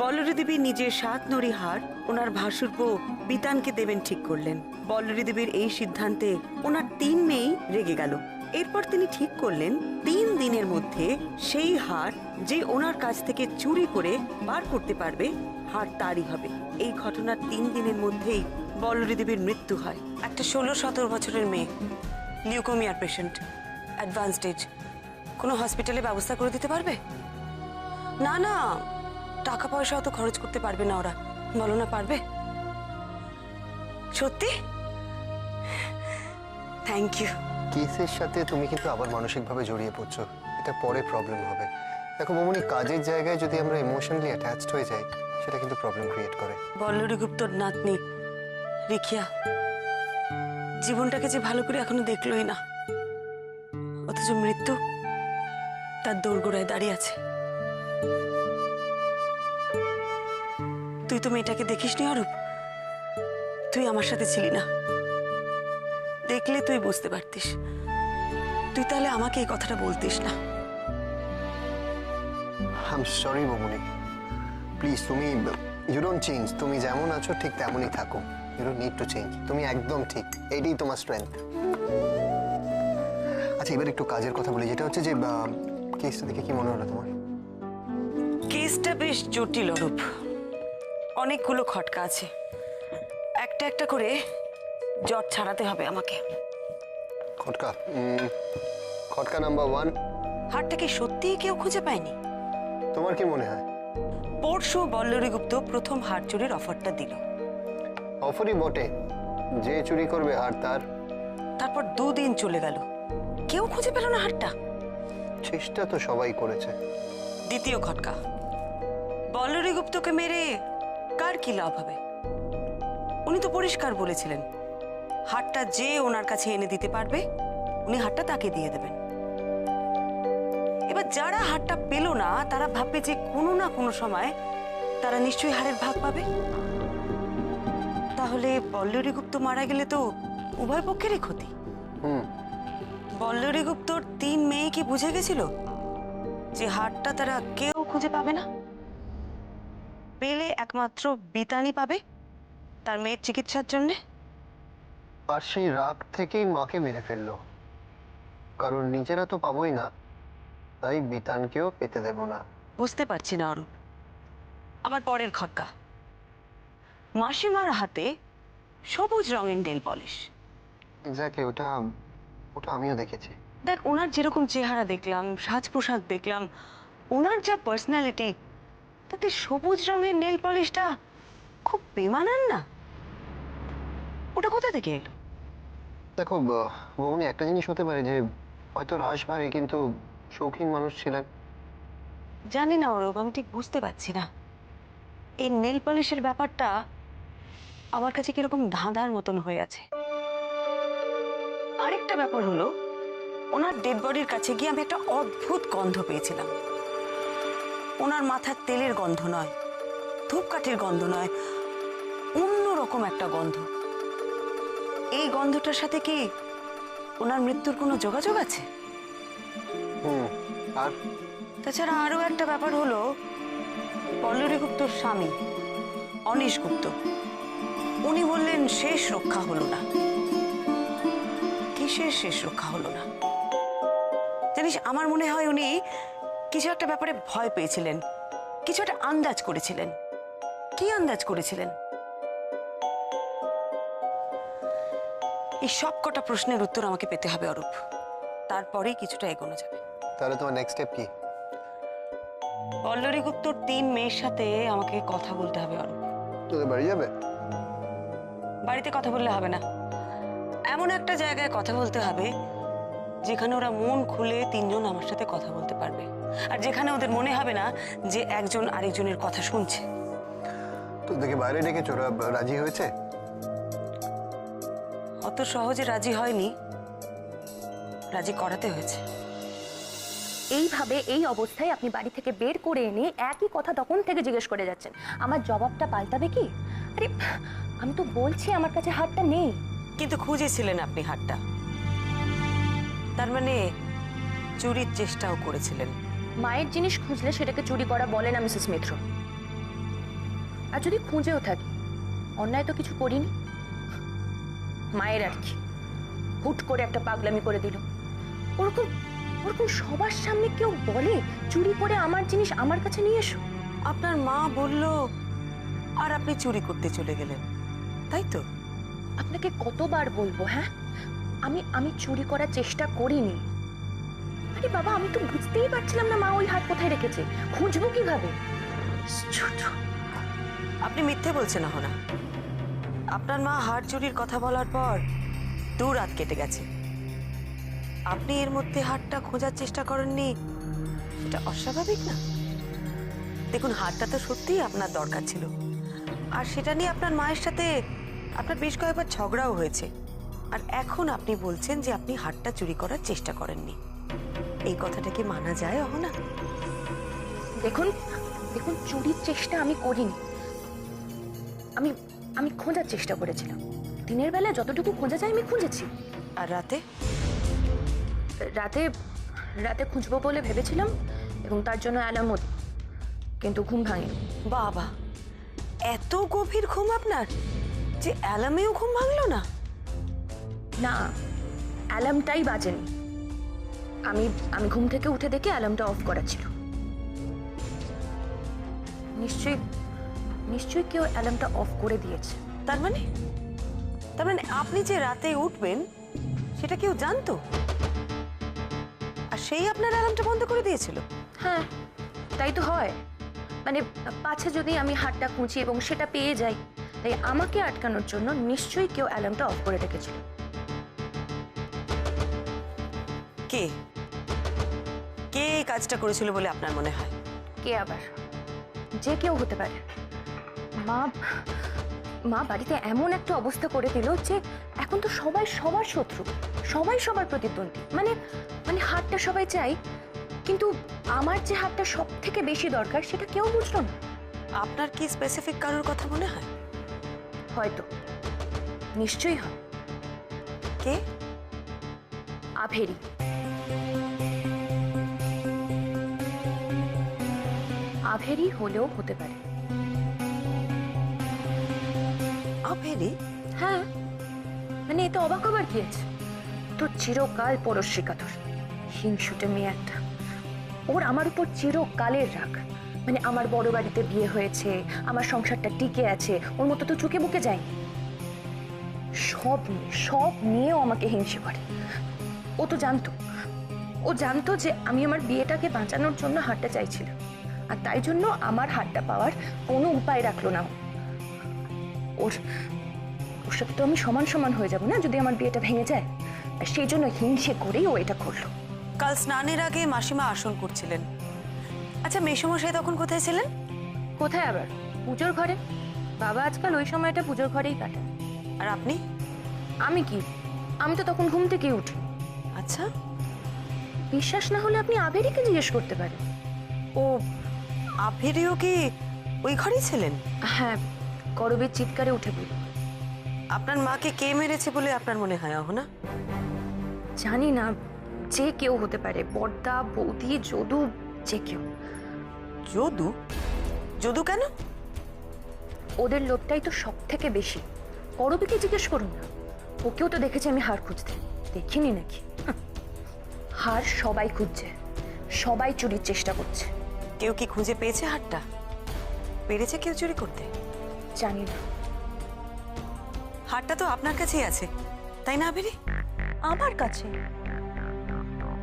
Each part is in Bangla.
বল্লরী দেবী নিজের 7 নড়ি হার ওনার ভাসুরপো বিতানকে দেবেন ঠিক করলেন। বল্লরী দেবীর এই সিদ্ধান্তে ওনার 3 মেয়েই রেগে গেল। এরপর তিনি ঠিক করলেন 3 দিনের মধ্যে সেই হার যে ওনার কাছ থেকে চুরি করে বার করতে পারবে, হার তারই হবে। এই ঘটনার 3 দিনের মধ্যেই বল্লরী দেবীর মৃত্যু হয়। একটা 16-17 বছরের মেয়ে, লিউকোমিয়ার পেশেন্ট, অ্যাডভান্স স্টেজ। কোনো হসপিটালে ব্যবস্থা করে দিতে পারবে? না না, টাকা পয়সা অত খরচ করতে পারবে না ওরা। বলো না, পারবে? সত্যি? Thank you. কেসের সাথে তুমি কিন্তু আবার মানসিকভাবে জড়িয়ে পড়ছো, এটা পরে প্রবলেম হবে। দেখো বৌমনি, কাজের জায়গায় যদি আমরা ইমোশনালি অ্যাটাচড হয়ে যাই, সেটা কিন্তু প্রবলেম ক্রিয়েট করে। বল্লরী গুপ্তর নাতনি রিখিয়া জীবনটাকে যে ভালো করে এখনো দেখলোই না, অথচ মৃত্যু তার দোরগোড়ায় দাঁড়িয়ে আছে। তুই তো মেয়েটাকে দেখিসনি অরূপ, তুই আমার সাথে ছিলি না, দেখলে তুই বুঝতে পারতিস। তুই তাহলে আমাকে এই কথাটা বলতিস না। আই এম সরি বৌমনি, প্লিজ তুমি ইউ ডোন্ট চেঞ্জ। তুমি যেমন আছো ঠিক তেমনই থাকো, you don't need to change. তুমি একদম ঠিক, এইটাই তোমার স্ট্রেংথ। আচ্ছা, এবার একটু কাজের কথা বলি, যেটা হচ্ছে যে কেসটা দেখে কি মনে হলো তোমার? কেসটা বেশ জটিল অরূপ, অনেকগুলো খটকা আছে। একটা একটা করে জট ছাড়াতে হবে আমাকে। খটকা খটকা নাম্বার 1, হারটা কি সত্যিই কেউ খুঁজে পায়নি? তোমার কি মনে হয়? পরশু বল্লরী গুপ্ত প্রথম হার চুরির অফারটা দিল। অফারই বটে, যে চুরি করবে হার তার। তারপর 2 দিন চলে গেল, কেউ খুঁজে পেল না হারটা। চেষ্টা তো সবাই করেছে। দ্বিতীয় খটকা, বল্লরী গুপ্তকে মেরে কার কি লাভ হবে? উনি তো পরিষ্কার বলেছিলেন হারটা যে ওনার কাছে এনে দিতে পারবে উনি হারটা তাকে দিয়ে দেবেন। এবার যারা হারটা পেল না তারা ভাববে যে কোনো না কোনো সময় তারা নিশ্চয়ই হারের ভাগ পাবে। তাহলে বল্লরী গুপ্ত মারা গেলে তো উভয় পক্ষেরই ক্ষতি। বল্লরী গুপ্তর 3 মেয়ে কি বুঝে গেছিল যে হারটা তারা কেউ খুঁজে পাবে না, পেলে একমাত্র বিতানি পাবে তার মেয়ের চিকিৎসার জন্য? আর সেই রাগ থেকেই মাকে মেরে ফেললো, কারণ নিজেরা তো পাবোই না, তাই বিতানকেও পেতে দেব না। বুঝতে পারছি না অরূপ। আমার পরের খটকা, মাসিমার হাতে সবুজ রঙের নেল পলিশ। এক্স্যাক্টলি, ওটা ওটা আমিও দেখেছি। দেখ, ওনার যেরকম চেহারা দেখলাম, সাজ পোশাক দেখলাম, ওনার যা পার্সোনালিটি, তাতে সবুজ রঙের নেল পলিশটা খুব বেমানান না? ওটা কোথা থেকে এলো? দেখো বৌমনি, একটা জিনিস হতে পারে যে হয়তো রাস ভাই কিন্তু শৌখিন মানুষ ছিলেন। জানি না অরূপ, আমি ঠিক বুঝতে পারছি না। এই নেল পলিশের ব্যাপারটা আমার কাছে কিরকম ধাঁধার মতন হয়ে আছে। আরেকটা ব্যাপার হলো, ওনার ডেড বডির কাছে গিয়ে আমি একটা অদ্ভুত গন্ধ পেয়েছিলাম। ওনার মাথার তেলের গন্ধ নয়, ধূপকাঠির গন্ধ নয়, অন্যরকম একটা গন্ধ। এই গন্ধটার সাথে কি ওনার মৃত্যুর কোনো যোগাযোগ আছে? আর তাছাড়া আরো একটা ব্যাপার হলো, বল্লরী গুপ্তর স্বামী অনিশ গুপ্ত, উনি বললেন শেষ রক্ষা হলো না। কিসের শেষ রক্ষা হলো না জানিস? আমার মনে হয় উনি কিছু একটা ব্যাপারে ভয় পেয়েছিলেন, কিছু একটা আন্দাজ করেছিলেন। কি আন্দাজ করেছিলেন? এই সব কটা প্রশ্নের উত্তর আমাকে পেতে হবে অরূপ, তারপরেই কিছুটা এগোনো যাবে। তাহলে তোমার নেক্সট স্টেপ কি? বল্লরী গুপ্তর 3 মেয়ের সাথে আমাকে কথা বলতে হবে অরূপ। তোদের বাড়ি যাবে? বাড়িতে কথা বললে হবে না, এমন একটা জায়গায় কথা বলতে হবে যেখানে ওরা মন খুলে 3 জন আমার সাথে কথা বলতে পারবে, আর যেখানে ওদের মনে হবে না যে একজন আরেকজনের কথা শুনছে। তোদেরকে বাইরে ডেকেছো, ওরা রাজি হয়েছে? অত সহজে রাজি হয়নি, রাজি করাতে হয়েছে। এইভাবে এই অবস্থায় আপনি বাড়ি থেকে বের করে এনে একই কথা তখন থেকে জিজ্ঞেস করে যাচ্ছেন, আমার জবাবটা পাল্টাবে কি? আরে আমি তো বলছি আমার কাছে হারটা নেই। কিন্তু খুঁজেছিলেন আপনি হারটা, তার মানে চুরির চেষ্টাও করেছিলেন। মায়ের জিনিস খুঁজলে সেটাকে চুরি করা বলে না মিসেস মিত্র। আর যদি খুঁজেও থাকি, অন্যায় তো কিছু করিনি। মায়ের আর কি, হুট করে একটা পাগলামি করে দিল। ওরকম ওরকম সবার সামনে কেউ বলে চুরি করে আমার জিনিস আমার কাছে নিয়ে এসো? আপনার মা বলল আর আপনি চুরি করতে চলে গেলেন, তাই তো? আপনাকে কতবার বলবো, হ্যাঁ, আমি আমি চুরি করার চেষ্টা করিনি। আরে বাবা, আমি তো বুঝতেই পারছিলাম না মা ওই হাত কোথায় রেখেছে, খুঁজবো কিভাবে? ছোট। আপনি মিথ্যে বলছেন না। আপনার মা হার চুরির কথা বলার পর 2 রাত কেটে গেছে। আপনি এর মধ্যে হারটা খোঁজার চেষ্টা করেননি, সেটা অস্বাভাবিক না? দেখুন, হারটা তো সত্যিই আপনার দরকার ছিল, আর সেটা নিয়ে আপনার মায়ের সাথে আপনার বেশ কয়েকবার ঝগড়াও হয়েছে। আর এখন আপনি বলছেন যে আপনি হারটা চুরি করার চেষ্টা করেননি। এই কথাটা কি মানা যায় অহনা? দেখুন দেখুন, চুরির চেষ্টা আমি করিনি। আমি আমি খোঁজার চেষ্টা করেছিলাম। দিনের বেলা যতটুকু খোঁজা যায় আমি খুঁজেছি। আর রাতে? রাতে রাতে খুঁজবো বলে ভেবেছিলাম এবং তার জন্য অ্যালার্মও দিই, কিন্তু ঘুম ভাঙেনি। বাবা, এত গভীর ঘুম আপনার যে অ্যালার্মেও ঘুম ভাঙলো না? না, অ্যালার্মটাই বাজেনি। আমি আমি ঘুম থেকে উঠে দেখি অ্যালার্মটা অফ করা ছিল। নিশ্চয়ই নিশ্চয়ই কেউ অ্যালার্মটা অফ করে দিয়েছে। তার মানে আপনি যে রাতে উঠবেন সেটা কেউ জানতো, আর সেই আপনার অ্যালার্মটা বন্ধ করে দিয়েছিল? হ্যাঁ, তাই তো হয়। মানে পাছে যদি আমি হাতটা খুঁজি এবং সেটা পেয়ে যাই, তাই আমাকে আটকানোর জন্য নিশ্চয়ই কেউ অ্যালার্মটা অফ করে রেখেছিল। কে কে এই কাজটা করেছিল বলে আপনার মনে হয়? কে আবার? যে কেউ হতে পারে। মা মা বাড়িতে এমন একটা অবস্থা করে দিল যে এখন তো সবাই সবার শত্রু, সবাই সবার প্রতিদ্বন্দ্বী। মানে মানে হাতটা সবাই চাই, কিন্তু আমার যে হাতটা সব থেকে বেশি দরকার সেটা কেউ বুঝলো না। আপনার কি স্পেসিফিক কারোর কথা মনে হয়? হয়তো, নিশ্চয়ই হয়। কে? আভেরি। আভেরি হলেও হতে পারে। আভেরি? হ্যাঁ, মানে এতে অবাক হবার কি আছে? তো চিরকাল পরশ্রীকাতর, হিংসুটে মেয়ে একটা। ওর আমার উপর চিরকালের রাগ। মানে আমার বড় বাড়িতে বিয়ে হয়েছে, আমার সংসারটা টিকে আছে, ওর মতো তো চুকে বুকে যায়নি। সব নিয়েও আমাকে হিংসে করে। ও তো জানতো, ও জানতো যে আমি আমার বিয়েটাকে বাঁচানোর জন্য হাতটা চাইছিলাম, আর তাই জন্য আমার হাতটা পাওয়ার কোনো উপায় রাখলো না। ওর ওর সাথে তো আমি সমান সমান হয়ে যাব না যদি আমার বিয়েটা ভেঙে যায়, আর সেই জন্য হিংসে করেই ও এটা করলো। কাল স্নানের আগে মাসিমা আসন করছিলেন। আচ্ছা, মেসোমশাই তখন কোথায় ছিলেন? কোথায় আবার? পুজোর ঘরে। বাবা আজকাল ওই সময়টা পুজোর ঘরেই কাটায়। আর আপনি? আমি কি? আমি তো তখন ঘুম থেকে উঠি। আচ্ছা, বিশ্বাস না হলে আপনি আভেরিকে জিজ্ঞেস করতে পারেন। ও আভেরিও কি ওই ঘরেই ছিলেন? হ্যাঁ, করবীর চিৎকারে উঠে পড়ল। আপনার মাকে কে মেরেছে বলে আপনার মনে হয় অহনা? জানি না, যে কেউ হতে পারে। বড়দা, বৌদি, যদু, যে কেউ। যদু? যদু কেন? ওদের লোভটাই তো সব থেকে বেশি। করবীকে জিজ্ঞেস করুন না, ওকেও তো দেখেছি আমি হার খুঁজতে। দেখিনি নাকি? হার সবাই খুঁজছে, সবাই চুরির চেষ্টা করছে। কেউ কি খুঁজে পেয়েছে হারটা? পেরেছে কেউ চুরি করতে? জানি না। হারটা তো আপনার কাছেই আছে, তাই না আভেরি? আমার কাছে?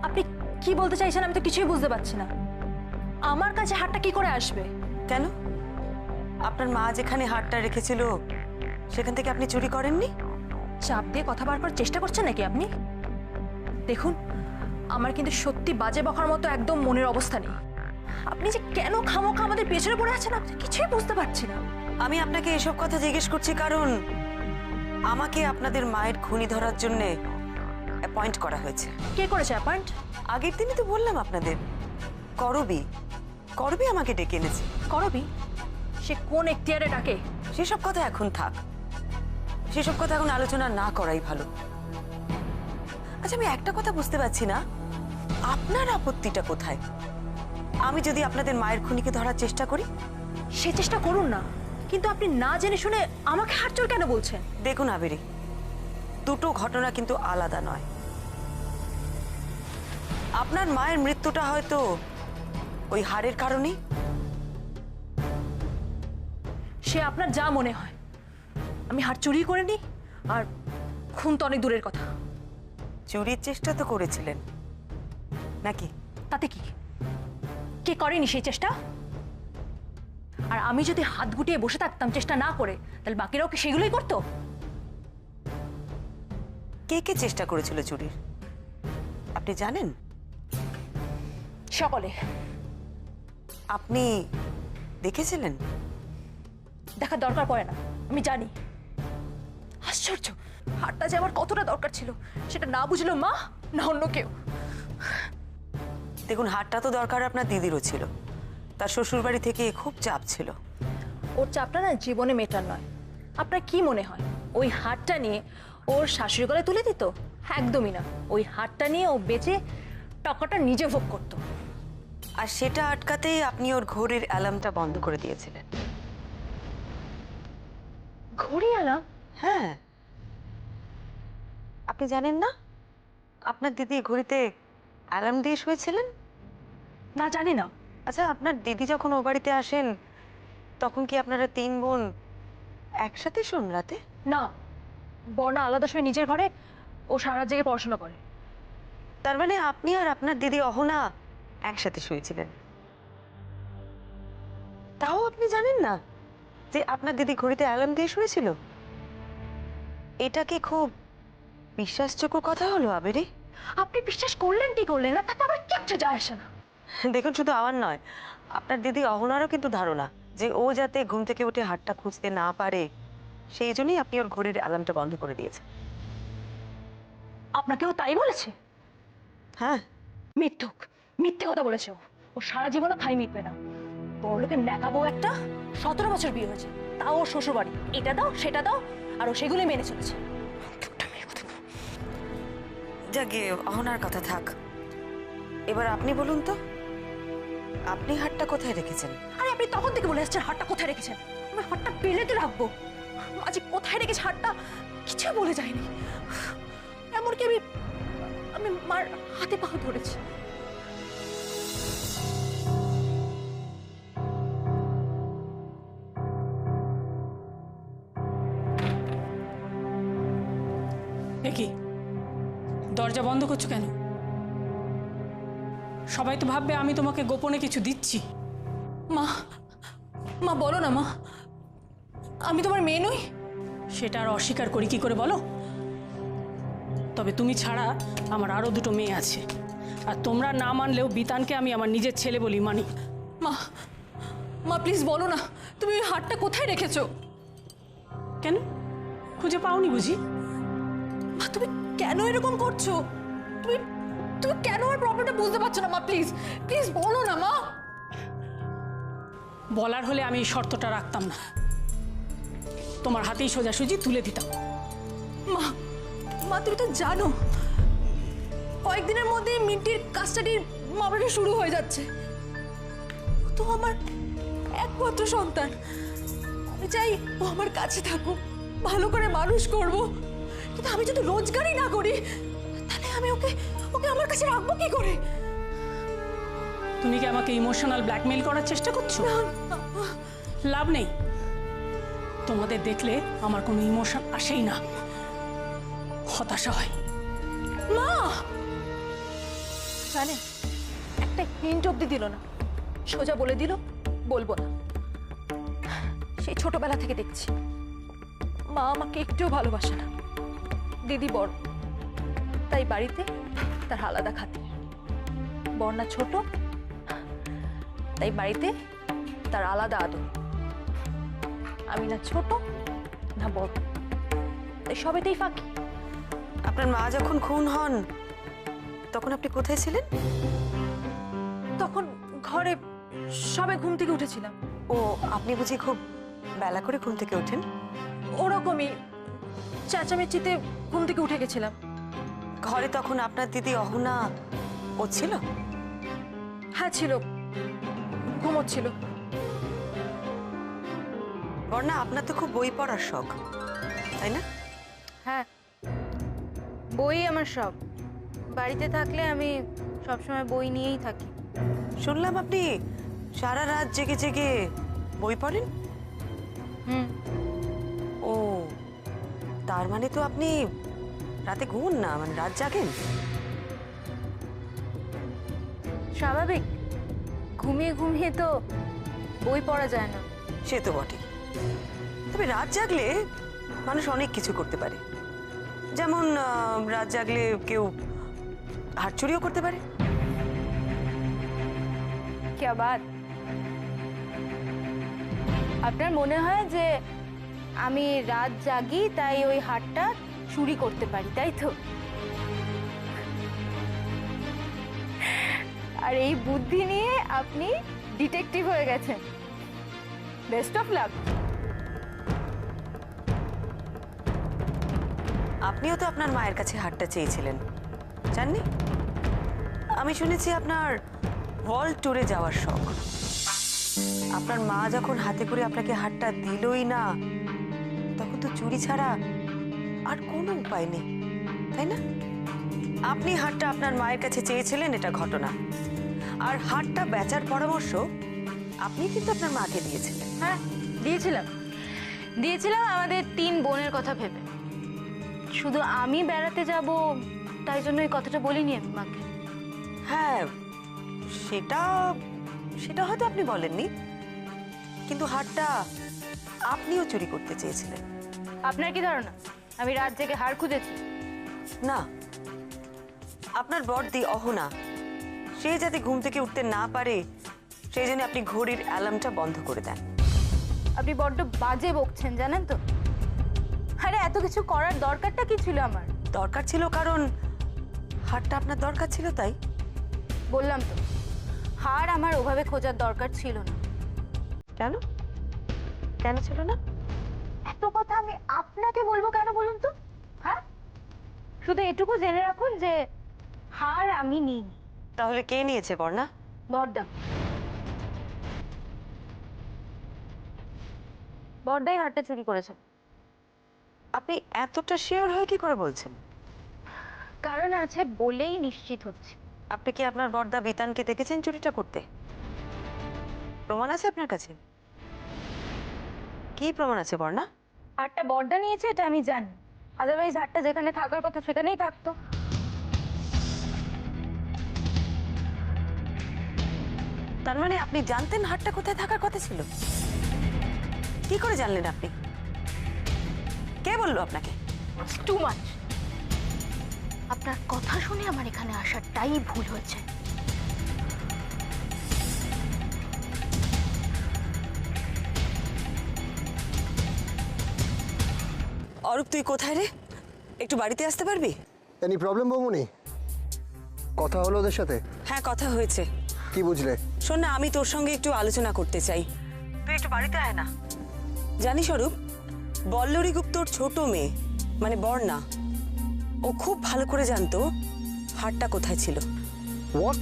আপনি কি বলতে চাইছেন আমি তো কিছুই বুঝতে পারছি না। আমার কাছে হারটা কি করে আসবে? কেন? আপনার মা যেখানে হারটা রেখেছিল সেখান থেকে আপনি চুরি করেননি? চাপ দিয়ে কথা বার করার চেষ্টা করছেন নাকি আপনি? দেখুন, আমার কিন্তু সত্যি বাজে বকার মতো একদম মনের অবস্থা নেই। আপনি যে কেন খামোখা আমাদের পেছনে পড়ে আছেন আমি কিছুই বুঝতে পারছি না। আমি আপনাকে এসব কথা জিজ্ঞেস করছি কারণ আমাকে আপনাদের মায়ের খুনি ধরার জন্য অ্যাপয়েন্ট করা হয়েছে। কে করেছে অ্যাপয়েন্ট? আগের দিনই তো বললাম আপনাদের, করবী করবী আমাকে ডেকে এনেছে। করবি? সে কোন এখতিয়ারে ডাকে? সেসব কথা এখন থাক, সেসব কথা এখন আলোচনা না করাই ভালো। আচ্ছা, আমি একটা কথা বুঝতে পারছি না, আপনার আপত্তিটা কোথায়? আমি যদি আপনাদের মায়ের খুনিকে ধরার চেষ্টা করি? সে চেষ্টা করুন না, কিন্তু আপনি না জেনে শুনে আমাকে হাতচোর কেন বলছেন? দেখুন আবেরি, দুটো ঘটনা কিন্তু আলাদা নয়। আপনার মায়ের মৃত্যুটা হয়তো ওই হাড়ের কারণেই। সে আপনার যা মনে হয়, আমি হাত চুরি করে নি, আর খুন তো অনেক দূরের কথা। চুরির চেষ্টা তো করেছিলেন নাকি? তাতে কি, কে করেনি সেই চেষ্টা? আর আমি যদি হাত গুটিয়ে বসে থাকতাম চেষ্টা না করে, তাহলে বাকিরাও কি সেগুলোই করতো? কে কে চেষ্টা করেছিল চুরির আপনি জানেন? সকলে। আপনি দেখেছিলেন? দেখার দরকার পড়ে না, আমি জানি। আশ্চর্য, হাতটা যে আমার কতটা দরকার ছিল সেটা না বুঝলো মা, না অন্য কেউ। দেখুন, হারটা তো দরকার আপনার দিদিরও ছিল। তার শ্বশুরবাড়ি থেকে খুব চাপ ছিল। ওর চাপটা না জীবনে মেটার নয়। আপনার কি মনে হয় ওই হাতটা নিয়ে ওর শাশুড়ি গলায় তুলে দিত? একদমই না। ওই হাতটা নিয়ে ও বেঁচে টাকাটা নিজে ভোগ করতো। আর সেটা আটকাতেই আপনি ওর ঘড়ির অ্যালার্মটা বন্ধ করে দিয়েছিলেন। ঘড়ি আলাম? হ্যাঁ, আপনি জানেন না আপনার দিদি ঘড়িতে অ্যালার্ম দিয়ে শুয়েছিলেন? না, জানি না। আচ্ছা, আপনার দিদি যখন ও বাড়িতে আসেন তখন কি আপনারা তিন বোন একসাথে শোন রাতে? না, বর্ণা আলাদা সময় নিজের ঘরে, ও সারা জেগে পড়াশোনা করে। তার মানে আপনি আর আপনার দিদি অহনা একসাথে শুয়েছিলেন? তাও আপনি জানেন না যে আপনার দিদি ঘড়িতে অ্যালার্ম দিয়ে শুয়েছিল? এটা কি খুব বিশ্বাসযোগ্য কথা হলো আবেরি? আপনি বিশ্বাস করলেন কি করলেন না, তাতে আবার কিচ্ছু যায় আসে না। দেখুন, শুধু আমার নয়, আপনার দিদি অহনারও কিন্তু ধারণা যে ও যাতে ঘুম থেকে উঠে হাতটা খুঁজতে না পারে, সেই জন্যই আপনি ওর ঘড়ির অ্যালার্মটা বন্ধ করে দিয়েছেন। আপনাকেও তাই বলেছে? হ্যাঁ। মিথ্যুক, মিথ্যে কথা বলেছে ও। ও সারা জীবনে খাই মিটবে না। বড়লোকের ন্যাকাবো একটা, 17 বছর বিয়ে হয়েছে, তাও ওর শ্বশুর বাড়ি এটা দাও সেটা দাও, আর ও সেগুলোই মেনে চলেছে। যাকে অহনার কথা থাক, এবার আপনি বলুন তো, আপনি হাতটা কোথায় রেখেছেন? আরে আপনি তখন থেকে বলে আসছেন হাতটা কোথায় রেখেছেন। আমি হাতটা পেলে তো রাখবো, আজ কোথায় রেখেছে হাতটা কিছু বলে যায়নি। এমনকি আমি আমি মার হাতে পা ধরেছি। কি দরজা বন্ধ করছো কেন? সবাই তো ভাববে আমি তোমাকে গোপনে কিছু দিচ্ছি। মা, মা বলো না মা, আমি তোমার মেয়ে নই? সেটা আর অস্বীকার করি কি করে বলো? তবে তুমি ছাড়া আমার আরো দুটো মেয়ে আছে, আর তোমরা না মানলেও বিতানকে আমি আমার নিজের ছেলে বলি মানি। মা, মা প্লিজ বলো না, তুমি ওই হাতটা কোথায় রেখেছো? কেন, খুঁজে পাওনি বুঝি? মা তুমি কেন এরকম করছো? তুমি তুমি কেন আমার প্রবলেমটা বুঝতে পারছো না? মা প্লিজ, প্লিজ বলো না মা। বলার হলে আমি এই শর্তটা রাখতাম না, তোমার হাতেই সোজাসুজি তুলে দিতাম। মা, মা তুমি তো জানো কয়েকদিনের মধ্যে মিন্টির কাস্টাডির মামলাটা শুরু হয়ে যাচ্ছে। ও তো আমার একমাত্র সন্তান। আমি চাই ও আমার কাছে থাকুক, ভালো করে মানুষ করব। কিন্তু আমি যদি রোজগারই না করি, তাহলে আমি ওকে ওকে আমার কাছে রাখবো কি করে? তুমি কি আমাকে ইমোশনাল ব্ল্যাকমেইল করার চেষ্টা করছো? লাভ নেই, তোমাদের দেখলে আমার কোনো ইমোশন আসেই না, হতাশা হয়। মা জানে একটা হিন্ট অব্দি দিল না, সোজা বলে দিল বলবো না। সেই ছোটবেলা থেকে দেখছি মা আমাকে একটুও ভালোবাসে না। দিদি বড়, তাই বাড়িতে তার আলাদা খাতির। বর্ণা ছোট, তাই বাড়িতে তার আলাদা আদর। আমি না ছোট না বড়, তাই সবেতেই ফাঁকি। আপনার মা যখন খুন হন তখন আপনি কোথায় ছিলেন? তখন ঘরে সবে ঘুম থেকে উঠেছিলাম। ও, আপনি বুঝি খুব বেলা করে ঘুম থেকে ওঠেন? ওরকমই চেঁচামেচিতে ঘুম থেকে উঠে গেছিলাম। ঘরে তখন আপনার দিদি অহনা ও ছিল? হ্যাঁ ছিল, ঘুমোচ্ছিল। বর্ণা, আপনার তো খুব বই পড়ার শখ, তাই না? হ্যাঁ, বই আমার সব। বাড়িতে থাকলে আমি সবসময় বই নিয়েই থাকি। শুনলাম আপনি সারা রাত জেগে জেগে বই পড়েন। হুম, ও, তার মানে তো আপনি রাতে ঘুমোন না, মানে রাত জাগেন। স্বাভাবিক। ঘুমিয়ে ঘুমিয়ে তো বই পড়া যায় না। সে তো বটে, তবে রাত জাগলে মানুষ অনেক কিছু করতে পারে। যেমন রাত জাগলে কেউ হাত চুরিও করতে পারে। কি বাত! আপনার মনে হয় যে আমি রাত জাগি তাই ওই হাটটা চুরি করতে পারি, তাই তো? আর এই বুদ্ধি নিয়ে আপনি ডিটেকটিভ হয়ে গেছেন। Best of luck. আপনিও তো আপনার মায়ের কাছে হাতটা চেয়েছিলেন, জাননি? আমি শুনেছি আপনার ওয়ার্ল্ড ট্যুরে যাওয়ার শখ। আপনার মা যখন হাতে করে আপনাকে হাতটা দিলই না, তখন তো চুরি ছাড়া আর কোনো উপায় নেই, তাই না? আপনি হাতটা আপনার মায়ের কাছে চেয়েছিলেন, এটা ঘটনা। আর হাতটা বেচার পরামর্শ আপনি কিন্তু আপনার মাকে দিয়েছিলেন। হ্যাঁ, দিয়েছিলাম আমাদের 3 বোনের কথা ভেবে। শুধু আমি বেড়াতে যাব তাই জন্য এই কথাটা বলিনি আমি মাকে। হ্যাঁ, সেটা সেটা হয়তো আপনি বলেননি, কিন্তু হারটা আপনিও চুরি করতে চেয়েছিলেন। আপনার কি ধারণা আমি রাত জেগে হার খুঁজেছি? না, আপনার বড়দি অহনা, সে যাতে ঘুম থেকে উঠতে না পারে সেই জন্য আপনি ঘড়ির অ্যালার্মটা বন্ধ করে দেন। আপনি বড্ড বাজে বকছেন, জানেন তো? আরে এত কিছু করার দরকারটা কি ছিল আমার? দরকার ছিল কারণ হারটা আপনার দরকার ছিল, তাই। বললাম তো, হার আমার ওভাবে খোঁজার দরকার ছিল না। কেন কেন ছিল না? এত কথা আমি আপনাকে বলবো কেন বলুন তো? হ্যাঁ, শুধু এটুকু জেনে রাখুন যে হার আমি নিই। তাহলে কে নিয়েছে বর্ণা? বড়দা। বড়দাই হারটা চুরি করেছে। আপনি এতটা শিওর হয়ে কি করে বলছেন? কারণ আছে বলেই নিশ্চিত হচ্ছে। আপনি কি আপনার বড়দা বিতানকে দেখেছেন চুরিটা করতে? প্রমাণ আছে আপনার কাছে? কি প্রমাণ আছে বর্ণা? হারটা বড়দা নিয়েছে এটা আমি জানি, আদারওয়াইজ হারটা যেখানে থাকার কথা সেখানেই থাকতো। তার মানে আপনি জানতেন হারটা কোথায় থাকার কথা ছিল? কি করে জানলেন আপনি? কে বললো আপনাকে? Too much. আপনার কথা শুনে আমার এখানে আসাটাই ভুল হয়েছে। অরূপ, তুই কোথায় রে? একটু বাড়িতে আসতে পারবি? এনি প্রবলেম বৌমনি? কথা হলো ওদের সাথে? হ্যাঁ, কথা হয়েছে। কি বুঝলে? শোন না, আমি তোর সঙ্গে একটু আলোচনা করতে চাই। তুই একটু বাড়িতে আয় না। জানিস অরূপ, বল্লরী গুপ্তর ছোট মেয়ে মানে বর্ণা, ও খুব ভালো করে জানতো হারটা কোথায় ছিল। হোয়াট?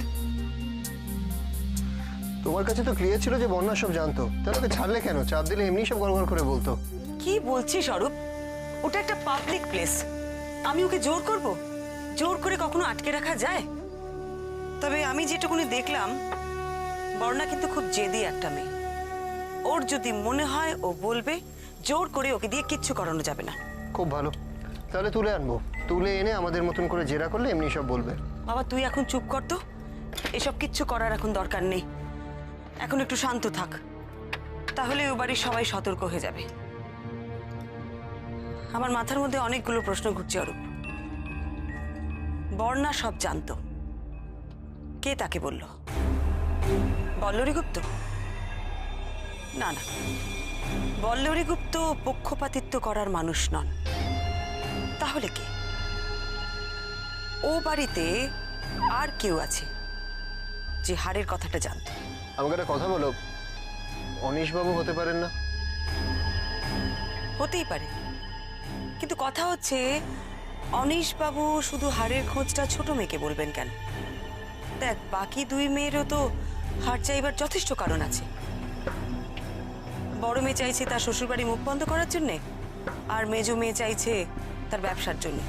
তোমার কাছে তো ক্লিয়ার ছিল যে বন্যা সব জানতো, তাহলে ওকে ছাড়লে কেন? চাপ দিলে এমনি সব গড়গড় করে বলতো। কি বলছিস অরূপ? ওটা একটা পাবলিক প্লেস, আমি ওকে জোর করব? জোর করে কখনো আটকে রাখা যায়? তবে আমি যেটুকুনি দেখলাম, বর্ণা কিন্তু খুব জেদি একটা মেয়ে। ওর যদি মনে হয় ও বলবে, জোর করে ওকে দিয়ে কিচ্ছু করানো যাবে না। খুব ভালো, তাহলে তুলে আনবো। তুলে এনে আমাদের মতন করে জেরা করলে এমনি সব বলবে। বাবা, তুই এখন চুপ কর তো। এসব কিচ্ছু করার এখন দরকার নেই। এখন একটু শান্ত থাক, তাহলে ও বাড়ির সবাই সতর্ক হয়ে যাবে। আমার মাথার মধ্যে অনেকগুলো প্রশ্ন ঘুরছে অরূপ। বর্ণা সব জানতো, কে তাকে বলল? বল্লরী গুপ্ত? না না, বল্লরী গুপ্ত পক্ষপাতিত্ব করার মানুষ নন। তাহলে কে? ও বাড়িতে আর কেউ আছে যে হারের কথাটা জানতো? আমাকে একটা কথা বলো, অনিশবাবু হতে পারেন না? হতেই পারে, কিন্তু কথা হচ্ছে অনিশবাবু শুধু হারের খোঁজটা ছোট মেয়েকে বলবেন কেন? দেখ বাকি দুই মেয়েরও তো হার চাইবার যথেষ্ট কারণ আছে। বড় মেয়ে চাইছে তার শ্বশুরবাড়ি মুখ বন্ধ করার জন্যে, আর মেজো মেয়ে চাইছে তার ব্যবসার জন্য।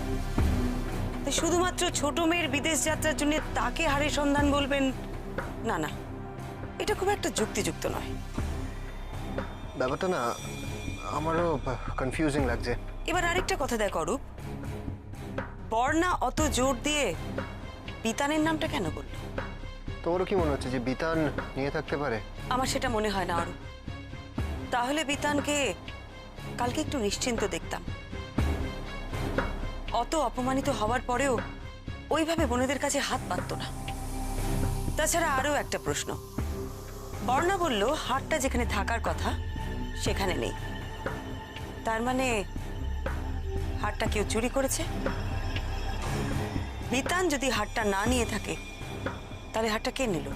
তাই শুধুমাত্র ছোট মেয়ের বিদেশ যাত্রার জন্য তাকে হারের সন্ধান বলবেন, না না, এটা খুব একটা যুক্তিযুক্ত নয়। ব্যাপারটা না আমারও কনফিউজিং লাগছে। এবার আরেকটা কথা দেখ অরূপ, বর্ণা অত জোর দিয়ে বিতানের নামটা কেন বলল? তোমারও কি মনে হচ্ছে যে বিতান নিয়ে থাকতে পারে? আমার সেটা মনে হয় না অরূপ। তাহলে বিতানকে কালকে একটু নিশ্চিন্ত দেখতাম। অত অপমানিত হওয়ার পরেও ওইভাবে বোনেদের কাছে হাত পাততো না। তাছাড়া আরও একটা প্রশ্ন, বর্ণা বলল হারটা যেখানে থাকার কথা সেখানে নেই, তার মানে হারটা কেউ চুরি করেছে। বিতান যদি হারটা না নিয়ে থাকে তাহলে হারটা কে নিল?